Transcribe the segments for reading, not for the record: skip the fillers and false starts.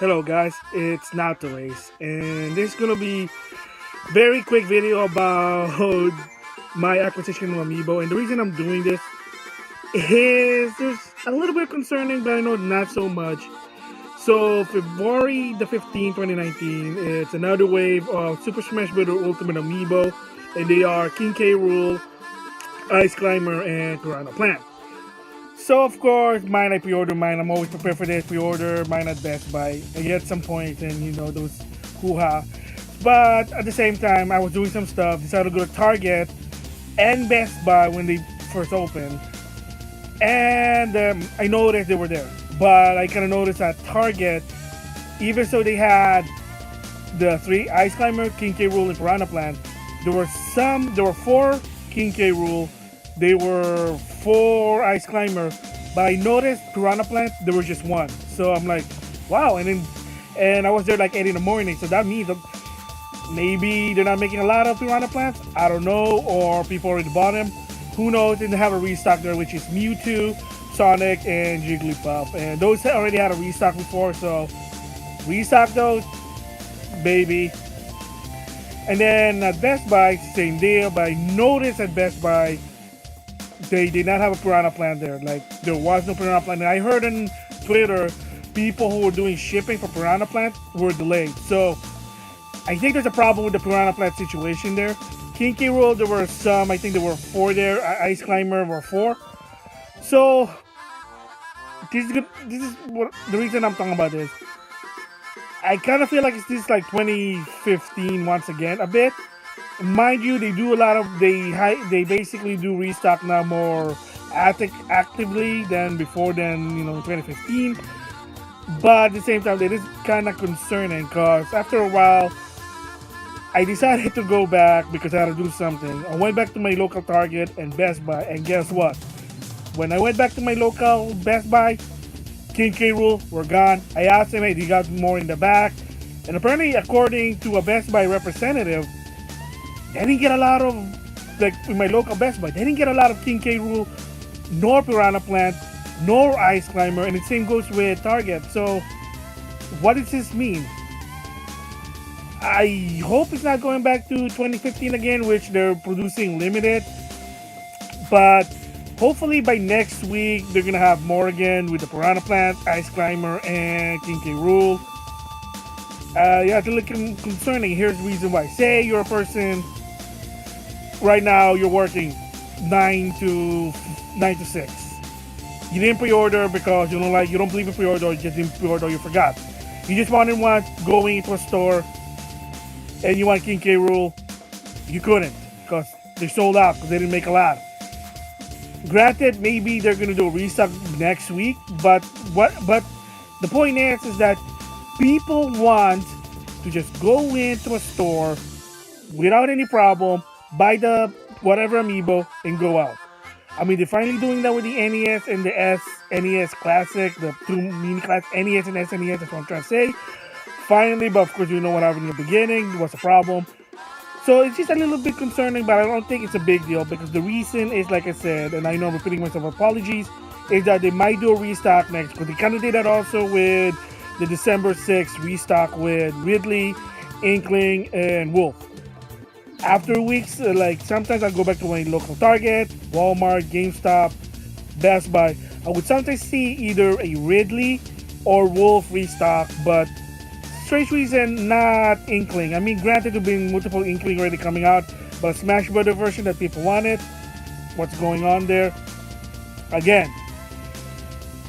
Hello guys, it's NautoAce, and this is gonna be very quick video about my acquisition of Amiibo. And the reason I'm doing this is just a little bit concerning, but I know not so much. So February the 15th, 2019, it's another wave of Super Smash Bros. Ultimate Amiibo, and they are King K. Rool, Ice Climber, and Piranha Plant. So of course, mine I pre-order mine. I'm always prepared for this. Pre-order mine at Best Buy. I get some points and those hoo-ha. But at the same time, I was doing some stuff. Decided to go to Target and Best Buy when they first opened, and I noticed they were there. But I kind of noticed at Target, even so they had the 3 Ice Climber, King K. Rool, and Piranha Plant. There were 4 King K. Rool. They were 4 Ice Climber, but I noticed Piranha Plant there was just 1. So I'm like, wow. And I was there like 8 in the morning, so that means that maybe they're not making a lot of Piranha Plants. I don't know, or people already bought them. Who knows? And they have a restock there, which is Mewtwo, Sonic, and Jigglypuff, and those already had a restock before. So restock those, baby. And then at Best Buy, same deal. But I noticed at Best Buy, they did not have a Piranha Plant there. Like, there was no Piranha Plant. And I heard on Twitter, people who were doing shipping for Piranha Plant were delayed. So I think there's a problem with the Piranha Plant situation there. King K. Rool, there were some. I think there were 4 there. Ice Climber were 4. So this is good. This is what the reason I'm talking about this. I kind of feel like it's like 2015 once again a bit. Mind you, they do a lot of they basically do restock now more actively than before, than 2015. But at the same time, it is kind of concerning because after a while, I decided to go back because I had to do something. I went back to my local Target and Best Buy, and guess what? When I went back to my local Best Buy, King K. Rool were gone. I asked him, hey, he got more in the back. And apparently, according to a Best Buy representative, they didn't get a lot of, like in my local Best Buy, they didn't get a lot of King K. Rool, nor Piranha Plant, nor Ice Climber, and the same goes with Target. So, what does this mean? I hope it's not going back to 2015 again, which they're producing limited. But hopefully by next week, they're going to have more again with the Piranha Plant, Ice Climber, and King K. Rool. Yeah, it's a little concerning. Here's the reason why. Say you're a person, right now you're working 9 to 6. You didn't pre-order because you don't believe in pre-order, or you just didn't pre-order, or you forgot. You just wanted one going into a store, and you want King K. Rool. You couldn't because they sold out because they didn't make a lot. Granted, maybe they're gonna do a restock next week, but the point is that people want to just go into a store without any problem, buy the whatever Amiibo, and go out. I mean, they're finally doing that with the NES and the SNES Classic, the 2 mini class NES and SNES. That's what I'm trying to say. Finally, but of course, you know what happened in the beginning. What's the problem? So it's just a little bit concerning, but I don't think it's a big deal because the reason is, like I said, and I know I'm repeating myself, apologies, is that they might do a restock next. Because they kind of did that also with the December 6th restock with Ridley, Inkling, and Wolf. After weeks, like sometimes I go back to my local Target, Walmart, Gamestop, Best Buy. I would sometimes see either a Ridley or Wolf restock, but strange reason, not Inkling. I mean, granted, there've been multiple Inkling already coming out, but a Smash Bros. Version that people wanted. What's going on there? Again,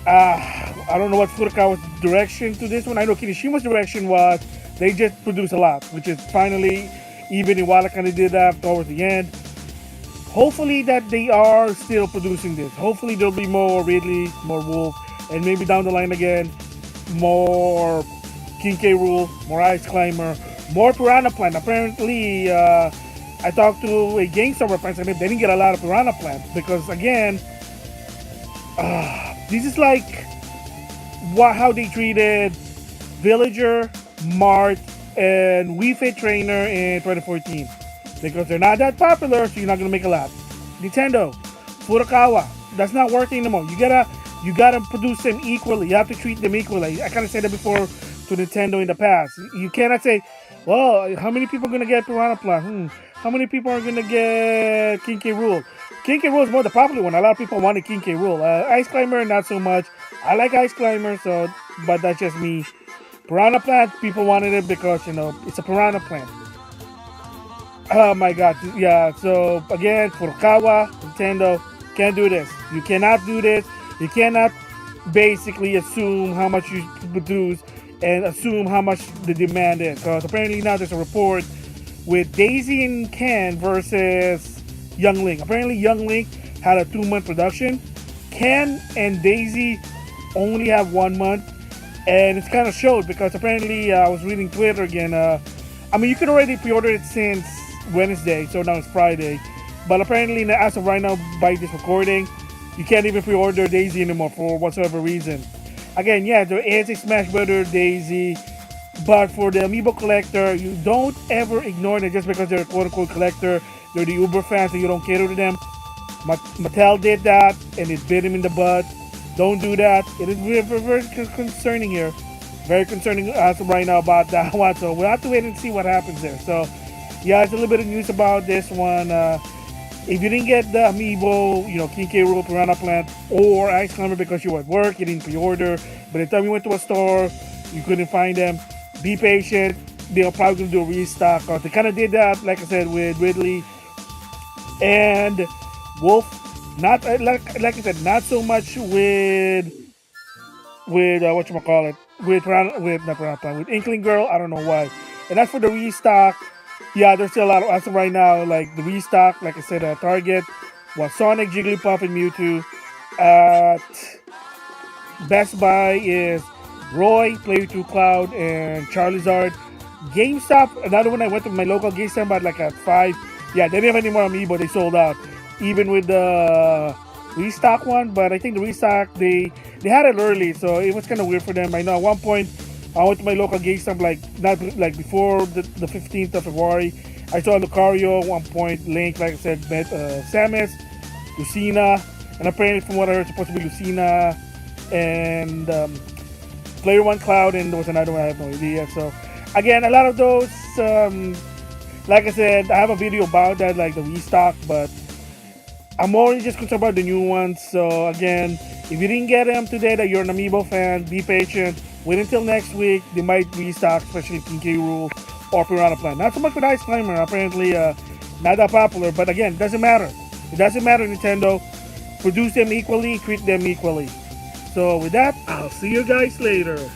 I don't know what Furukawa's direction to this one. I know Kinishima's direction was they just produce a lot, which is finally, even Iwata kind of did that towards the end. Hopefully that they are still producing this. Hopefully there'll be more Ridley, more Wolf, and maybe down the line again, more King K. Rool, more Ice Climber, more Piranha Plant. Apparently, I talked to a Gamestop representative. They didn't get a lot of Piranha Plant because, again, this is like how they treated Villager, Mart, and Wii Fit Trainer in 2014. Because they're not that popular, so you're not gonna make a lot. Nintendo, Furukawa, that's not working anymore. You gotta produce them equally. You have to treat them equally. I kind of said that before to Nintendo in the past. You cannot say, well, how many people are gonna get Piranha Plant? How many people are gonna get King K. Rool? King K. Rool is more the popular one. A lot of people wanted King K. Rool. Ice Climber, not so much. I like Ice Climber, so but that's just me. Piranha Plant, people wanted it because it's a Piranha Plant. Oh my god, yeah. So again, Furukawa, Nintendo, can't do this. You cannot do this. You cannot basically assume how much you produce and assume how much the demand is. Because apparently now there's a report with Daisy and Ken versus Young Link. Apparently Young Link had a 2-month production. Ken and Daisy only have 1 month. And it's kind of showed because apparently I was reading Twitter again. I mean, you can already pre-order it since Wednesday, so now it's Friday. But apparently, as of right now, by this recording, you can't even pre-order Daisy anymore for whatsoever reason. Again, yeah, there is a Smash Brother Daisy, but for the Amiibo collector, you don't ever ignore them just because they're a quote-unquote collector. They're the Uber fans and you don't cater to them. Mattel did that, and it bit him in the butt. Don't do that. It is very concerning here. Very concerning as of right now about that one. So we'll have to wait and see what happens there. So, yeah, it's a little bit of news about this one. If you didn't get the Amiibo, King K. Rool, Piranha Plant, or Ice Climber because you were at work, you didn't pre-order, by the time you went to a store, you couldn't find them, be patient. They're probably going to do a restock. They kind of did that, like I said, with Ridley and Wolf. Not like I said, not so much with whatchamacallit, with Inkling Girl. I don't know why. And as for the restock, yeah, there's still a lot of, as of right now, like the restock, like I said, Target was Sonic, Jigglypuff, and Mewtwo. At Best Buy is Roy, Player 2 Cloud, and Charizard. Gamestop, another one I went to my local Gamestop, but like at 5. Yeah, they didn't have any more Amiibo, they sold out. Even with the restock one, but I think the restock, they had it early, so it was kind of weird for them. I know at one point, I went to my local GameStop, like before the 15th of February. I saw Lucario at one point, Link, like I said, met Samus, Lucina, and apparently from what I heard, it's supposed to be Lucina and Player 1 Cloud, and there was another one, I have no idea. So, again, a lot of those, like I said, I have a video about that, like the restock, but I'm only just concerned about the new ones. So again, if you didn't get them today, that you're an Amiibo fan, be patient. Wait until next week. They might restock, especially King K. Rool or Piranha Plant. Not so much with Ice Climber. Apparently, not that popular. But again, it doesn't matter. It doesn't matter, Nintendo. Produce them equally, treat them equally. So with that, I'll see you guys later.